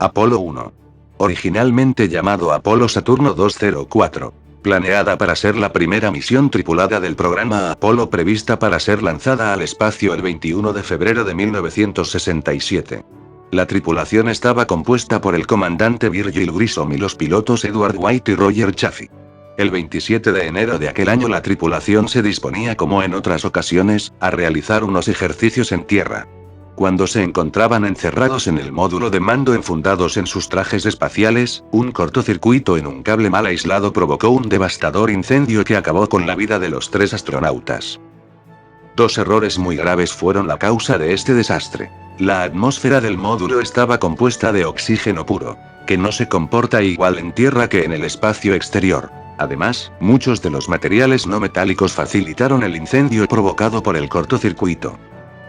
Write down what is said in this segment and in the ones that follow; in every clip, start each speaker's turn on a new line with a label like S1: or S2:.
S1: Apolo 1. Originalmente llamado Apolo Saturno 204. Planeada para ser la primera misión tripulada del programa Apolo prevista para ser lanzada al espacio el 21 de febrero de 1967. La tripulación estaba compuesta por el comandante Virgil Grissom y los pilotos Edward White y Roger Chaffee. El 27 de enero de aquel año la tripulación se disponía, como en otras ocasiones, a realizar unos ejercicios en tierra. Cuando se encontraban encerrados en el módulo de mando enfundados en sus trajes espaciales, un cortocircuito en un cable mal aislado provocó un devastador incendio que acabó con la vida de los 3 astronautas. 2 errores muy graves fueron la causa de este desastre. La atmósfera del módulo estaba compuesta de oxígeno puro, que no se comporta igual en tierra que en el espacio exterior. Además, muchos de los materiales no metálicos facilitaron el incendio provocado por el cortocircuito.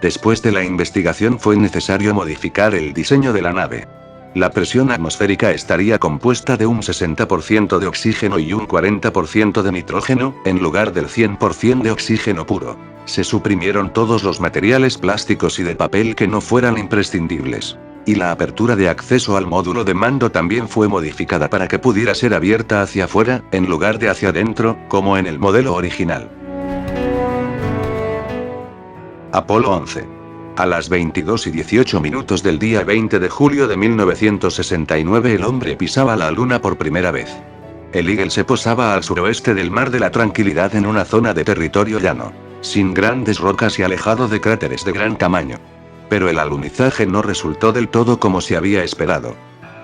S1: Después de la investigación fue necesario modificar el diseño de la nave. La presión atmosférica estaría compuesta de un 60% de oxígeno y un 40% de nitrógeno, en lugar del 100% de oxígeno puro. Se suprimieron todos los materiales plásticos y de papel que no fueran imprescindibles. Y la apertura de acceso al módulo de mando también fue modificada para que pudiera ser abierta hacia afuera, en lugar de hacia adentro, como en el modelo original. Apolo 11. A las 22:18 del día 20 de julio de 1969 el hombre pisaba la Luna por primera vez. El Eagle se posaba al suroeste del Mar de la Tranquilidad en una zona de territorio llano, sin grandes rocas y alejado de cráteres de gran tamaño. Pero el alunizaje no resultó del todo como se había esperado.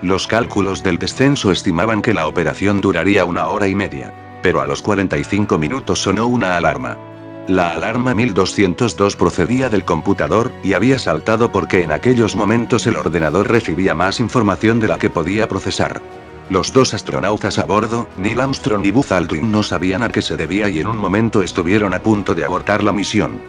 S1: Los cálculos del descenso estimaban que la operación duraría 1 hora y media. Pero a los 45 minutos sonó una alarma. La alarma 1202 procedía del computador, y había saltado porque en aquellos momentos el ordenador recibía más información de la que podía procesar. Los 2 astronautas a bordo, Neil Armstrong y Buzz Aldrin, no sabían a qué se debía y en un momento estuvieron a punto de abortar la misión.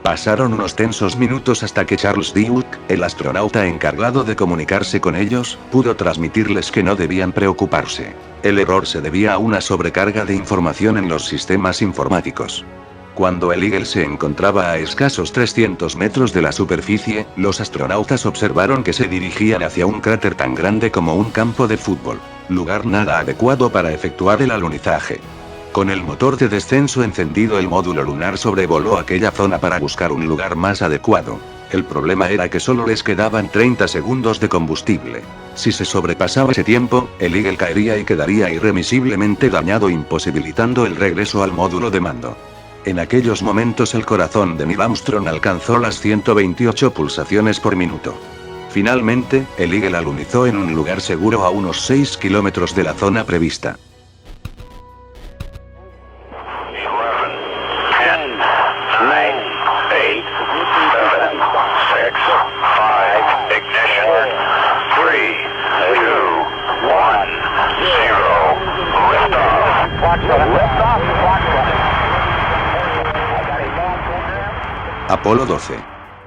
S1: Pasaron unos tensos minutos hasta que Charles Duke, el astronauta encargado de comunicarse con ellos, pudo transmitirles que no debían preocuparse. El error se debía a una sobrecarga de información en los sistemas informáticos. Cuando el Eagle se encontraba a escasos 300 metros de la superficie, los astronautas observaron que se dirigían hacia un cráter tan grande como un campo de fútbol, lugar nada adecuado para efectuar el alunizaje. Con el motor de descenso encendido, el módulo lunar sobrevoló aquella zona para buscar un lugar más adecuado. El problema era que solo les quedaban 30 segundos de combustible. Si se sobrepasaba ese tiempo, el Eagle caería y quedaría irremisiblemente dañado, imposibilitando el regreso al módulo de mando. En aquellos momentos el corazón de Neil Armstrong alcanzó las 128 pulsaciones por minuto. Finalmente, el Eagle alunizó en un lugar seguro a unos 6 kilómetros de la zona prevista.
S2: 7, 6, 5, 4, 3, 2, 1, 0.
S1: Apolo 12.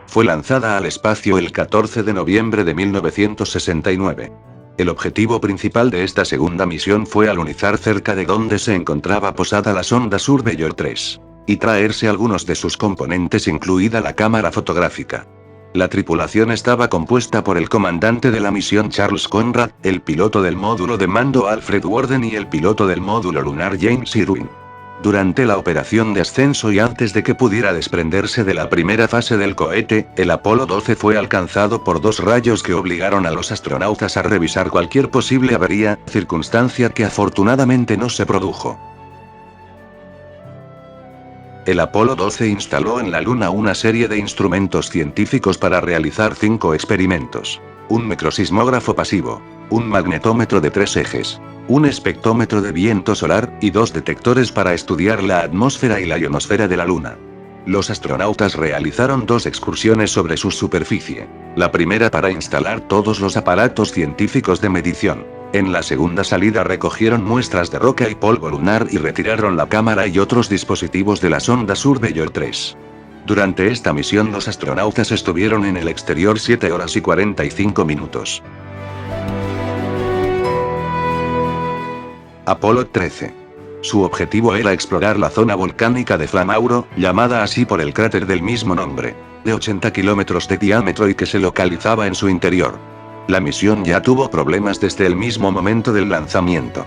S1: Fue lanzada al espacio el 14 de noviembre de 1969. El objetivo principal de esta segunda misión fue alunizar cerca de donde se encontraba posada la sonda Surveyor 3. Y traerse algunos de sus componentes, incluida la cámara fotográfica. La tripulación estaba compuesta por el comandante de la misión Charles Conrad, el piloto del módulo de mando Alfred Worden y el piloto del módulo lunar James Irwin. Durante la operación de ascenso y antes de que pudiera desprenderse de la primera fase del cohete, el Apolo 12 fue alcanzado por 2 rayos que obligaron a los astronautas a revisar cualquier posible avería, circunstancia que afortunadamente no se produjo. El Apolo 12 instaló en la Luna una serie de instrumentos científicos para realizar 5 experimentos. Un microsismógrafo pasivo, un magnetómetro de 3 ejes, un espectrómetro de viento solar, y 2 detectores para estudiar la atmósfera y la ionosfera de la Luna. Los astronautas realizaron 2 excursiones sobre su superficie. La primera para instalar todos los aparatos científicos de medición. En la segunda salida recogieron muestras de roca y polvo lunar y retiraron la cámara y otros dispositivos de la sonda Surveyor 3. Durante esta misión los astronautas estuvieron en el exterior 7 horas y 45 minutos. Apolo 13. Su objetivo era explorar la zona volcánica de Flamauro, llamada así por el cráter del mismo nombre, de 80 kilómetros de diámetro y que se localizaba en su interior. La misión ya tuvo problemas desde el mismo momento del lanzamiento.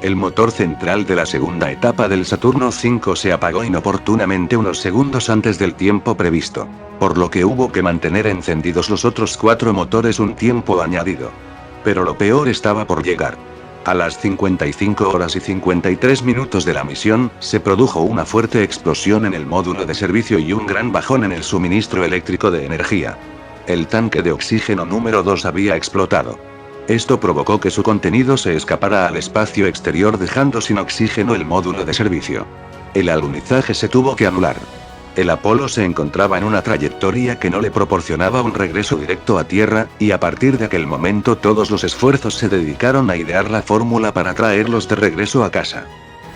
S1: El motor central de la segunda etapa del Saturno V se apagó inoportunamente unos segundos antes del tiempo previsto, por lo que hubo que mantener encendidos los otros 4 motores un tiempo añadido. Pero lo peor estaba por llegar. A las 55 horas y 53 minutos de la misión, se produjo una fuerte explosión en el módulo de servicio y un gran bajón en el suministro eléctrico de energía. El tanque de oxígeno número 2 había explotado. Esto provocó que su contenido se escapara al espacio exterior dejando sin oxígeno el módulo de servicio. El alunizaje se tuvo que anular. El Apolo se encontraba en una trayectoria que no le proporcionaba un regreso directo a Tierra, y a partir de aquel momento todos los esfuerzos se dedicaron a idear la fórmula para traerlos de regreso a casa.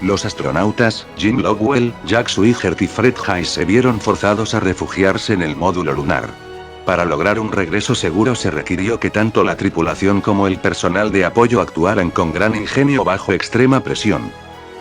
S1: Los astronautas, Jim Lovell, Jack Swigert y Fred Haise se vieron forzados a refugiarse en el módulo lunar. Para lograr un regreso seguro se requirió que tanto la tripulación como el personal de apoyo actuaran con gran ingenio bajo extrema presión.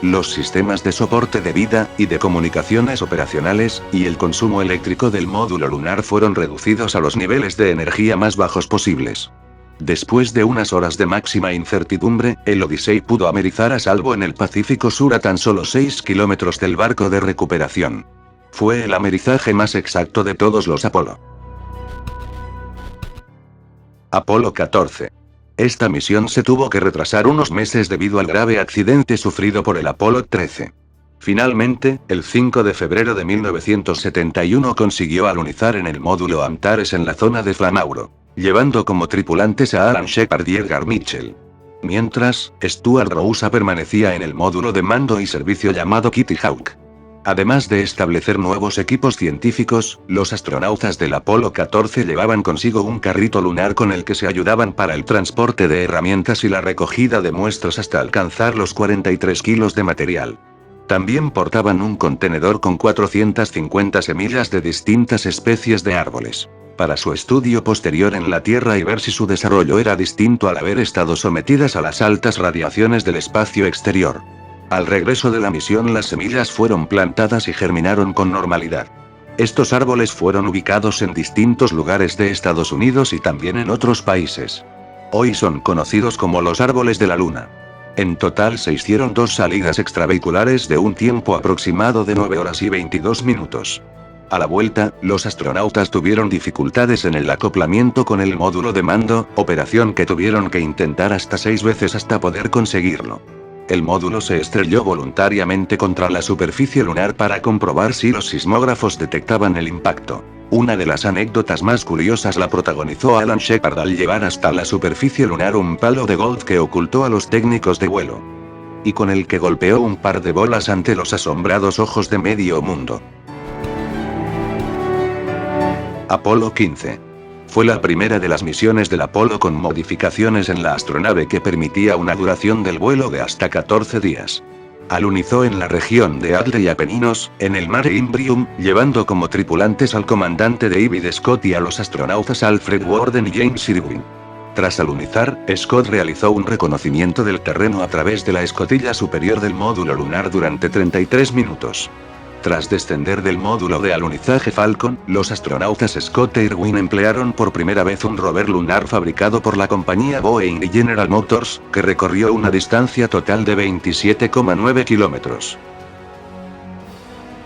S1: Los sistemas de soporte de vida, y de comunicaciones operacionales, y el consumo eléctrico del módulo lunar fueron reducidos a los niveles de energía más bajos posibles. Después de unas horas de máxima incertidumbre, el Odyssey pudo amerizar a salvo en el Pacífico Sur a tan solo 6 kilómetros del barco de recuperación. Fue el amerizaje más exacto de todos los Apolo. Apolo 14. Esta misión se tuvo que retrasar unos meses debido al grave accidente sufrido por el Apolo 13. Finalmente, el 5 de febrero de 1971 consiguió alunizar en el módulo Antares en la zona de Flamauro, llevando como tripulantes a Alan Shepard y Edgar Mitchell. Mientras, Stuart Roosa permanecía en el módulo de mando y servicio llamado Kitty Hawk. Además de establecer nuevos equipos científicos, los astronautas del Apolo 14 llevaban consigo un carrito lunar con el que se ayudaban para el transporte de herramientas y la recogida de muestras hasta alcanzar los 43 kilos de material. También portaban un contenedor con 450 semillas de distintas especies de árboles, para su estudio posterior en la Tierra y ver si su desarrollo era distinto al haber estado sometidas a las altas radiaciones del espacio exterior. Al regreso de la misión las semillas fueron plantadas y germinaron con normalidad. Estos árboles fueron ubicados en distintos lugares de Estados Unidos y también en otros países. Hoy son conocidos como los árboles de la Luna. En total se hicieron 2 salidas extravehiculares de un tiempo aproximado de 9 horas y 22 minutos. A la vuelta, los astronautas tuvieron dificultades en el acoplamiento con el módulo de mando, operación que tuvieron que intentar hasta 6 veces hasta poder conseguirlo. El módulo se estrelló voluntariamente contra la superficie lunar para comprobar si los sismógrafos detectaban el impacto. Una de las anécdotas más curiosas la protagonizó Alan Shepard al llevar hasta la superficie lunar un palo de golf que ocultó a los técnicos de vuelo, y con el que golpeó un par de bolas ante los asombrados ojos de medio mundo. Apolo 15. Fue la primera de las misiones del Apolo con modificaciones en la astronave que permitía una duración del vuelo de hasta 14 días. Alunizó en la región de Adley Apeninos, en el Mare Imbrium, llevando como tripulantes al comandante David Scott y a los astronautas Alfred Worden y James Irwin. Tras alunizar, Scott realizó un reconocimiento del terreno a través de la escotilla superior del módulo lunar durante 33 minutos. Tras descender del módulo de alunizaje Falcon, los astronautas Scott e Irwin emplearon por primera vez un rover lunar fabricado por la compañía Boeing y General Motors, que recorrió una distancia total de 27,9 kilómetros.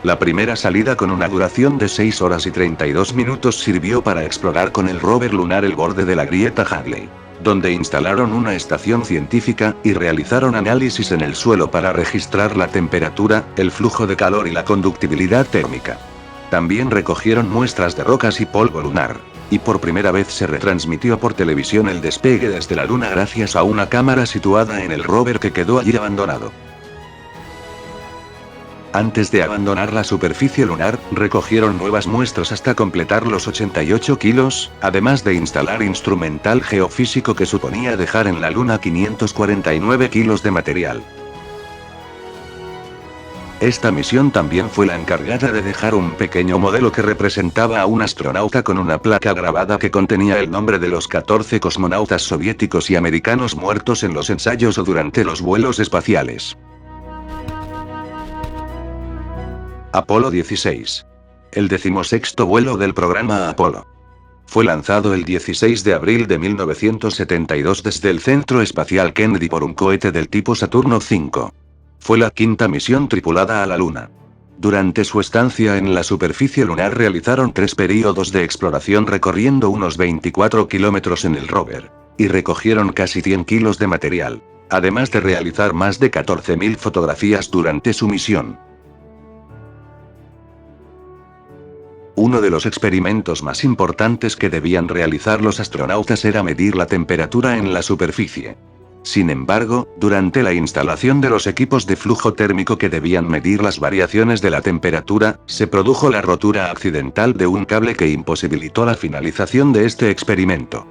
S1: La primera salida con una duración de 6 horas y 32 minutos sirvió para explorar con el rover lunar el borde de la grieta Hadley, donde instalaron una estación científica, y realizaron análisis en el suelo para registrar la temperatura, el flujo de calor y la conductibilidad térmica. También recogieron muestras de rocas y polvo lunar. Y por primera vez se retransmitió por televisión el despegue desde la Luna gracias a una cámara situada en el rover que quedó allí abandonado. Antes de abandonar la superficie lunar, recogieron nuevas muestras hasta completar los 88 kilos, además de instalar instrumental geofísico que suponía dejar en la Luna 549 kilos de material. Esta misión también fue la encargada de dejar un pequeño modelo que representaba a un astronauta con una placa grabada que contenía el nombre de los 14 cosmonautas soviéticos y americanos muertos en los ensayos o durante los vuelos espaciales. Apolo 16. El 16º vuelo del programa Apolo. Fue lanzado el 16 de abril de 1972 desde el Centro Espacial Kennedy por un cohete del tipo Saturno V. Fue la quinta misión tripulada a la Luna. Durante su estancia en la superficie lunar realizaron 3 períodos de exploración recorriendo unos 24 kilómetros en el rover. Y recogieron casi 100 kilos de material. Además de realizar más de 14.000 fotografías durante su misión. Uno de los experimentos más importantes que debían realizar los astronautas era medir la temperatura en la superficie. Sin embargo, durante la instalación de los equipos de flujo térmico que debían medir las variaciones de la temperatura, se produjo la rotura accidental de un cable que imposibilitó la finalización de este experimento.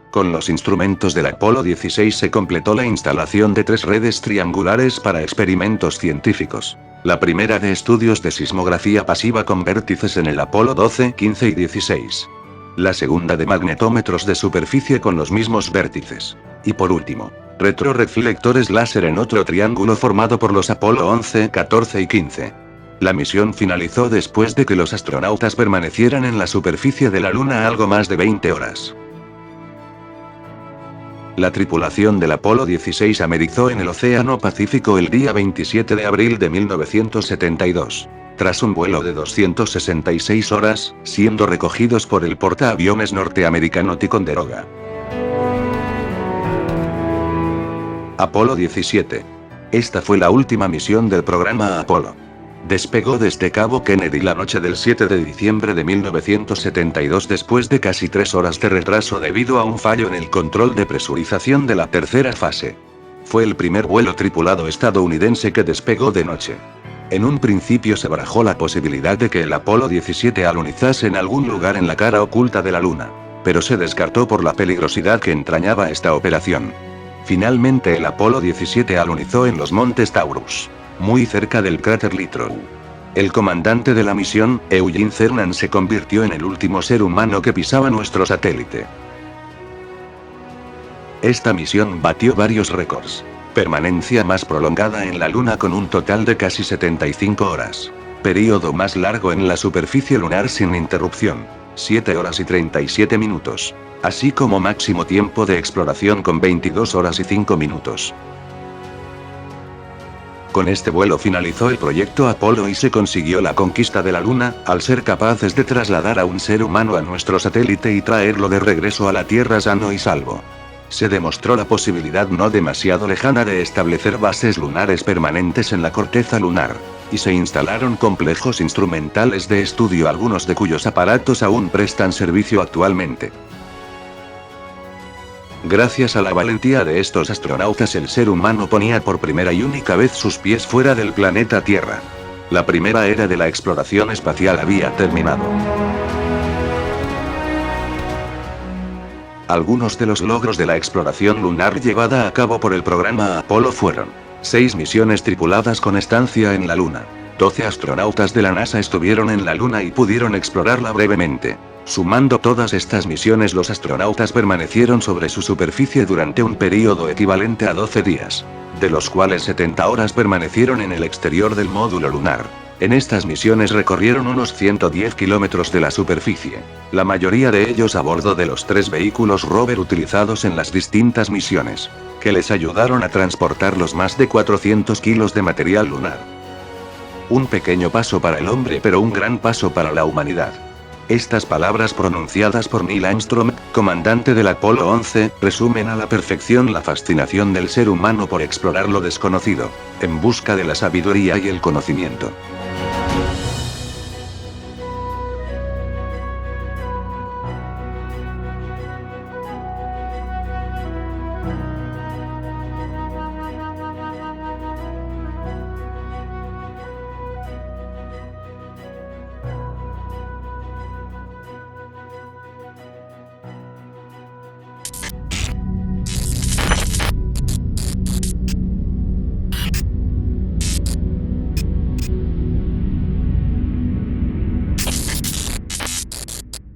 S1: Con los instrumentos del Apolo 16 se completó la instalación de 3 redes triangulares para experimentos científicos. La primera de estudios de sismografía pasiva con vértices en el Apolo 12, 15 y 16. La segunda de magnetómetros de superficie con los mismos vértices. Y por último, retroreflectores láser en otro triángulo formado por los Apolo 11, 14 y 15. La misión finalizó después de que los astronautas permanecieran en la superficie de la Luna algo más de 20 horas. La tripulación del Apolo 16 amerizó en el Océano Pacífico el día 27 de abril de 1972. Tras un vuelo de 266 horas, siendo recogidos por el portaaviones norteamericano Ticonderoga. Apolo 17. Esta fue la última misión del programa Apolo. Despegó desde Cabo Kennedy la noche del 7 de diciembre de 1972 después de casi 3 horas de retraso debido a un fallo en el control de presurización de la tercera fase. Fue el primer vuelo tripulado estadounidense que despegó de noche. En un principio se barajó la posibilidad de que el Apolo 17 alunizase en algún lugar en la cara oculta de la Luna, pero se descartó por la peligrosidad que entrañaba esta operación. Finalmente el Apolo 17 alunizó en los Montes Taurus, muy cerca del cráter Littrow. El comandante de la misión, Eugene Cernan, se convirtió en el último ser humano que pisaba nuestro satélite. Esta misión batió varios récords. Permanencia más prolongada en la Luna con un total de casi 75 horas. Período más largo en la superficie lunar sin interrupción. 7 horas y 37 minutos. Así como máximo tiempo de exploración con 22 horas y 5 minutos. Con este vuelo finalizó el proyecto Apolo y se consiguió la conquista de la Luna, al ser capaces de trasladar a un ser humano a nuestro satélite y traerlo de regreso a la Tierra sano y salvo. Se demostró la posibilidad no demasiado lejana de establecer bases lunares permanentes en la corteza lunar. Y se instalaron complejos instrumentales de estudio, algunos de cuyos aparatos aún prestan servicio actualmente. Gracias a la valentía de estos astronautas, el ser humano ponía por primera y única vez sus pies fuera del planeta Tierra. La primera era de la exploración espacial había terminado. Algunos de los logros de la exploración lunar llevada a cabo por el programa Apolo fueron: 6 misiones tripuladas con estancia en la Luna. 12 astronautas de la NASA estuvieron en la Luna y pudieron explorarla brevemente. Sumando todas estas misiones, los astronautas permanecieron sobre su superficie durante un período equivalente a 12 días, de los cuales 70 horas permanecieron en el exterior del módulo lunar. En estas misiones recorrieron unos 110 kilómetros de la superficie, la mayoría de ellos a bordo de los 3 vehículos rover utilizados en las distintas misiones, que les ayudaron a transportar los más de 400 kilos de material lunar. Un pequeño paso para el hombre, pero un gran paso para la humanidad. Estas palabras pronunciadas por Neil Armstrong, comandante del Apolo 11, resumen a la perfección la fascinación del ser humano por explorar lo desconocido, en busca de la sabiduría y el conocimiento.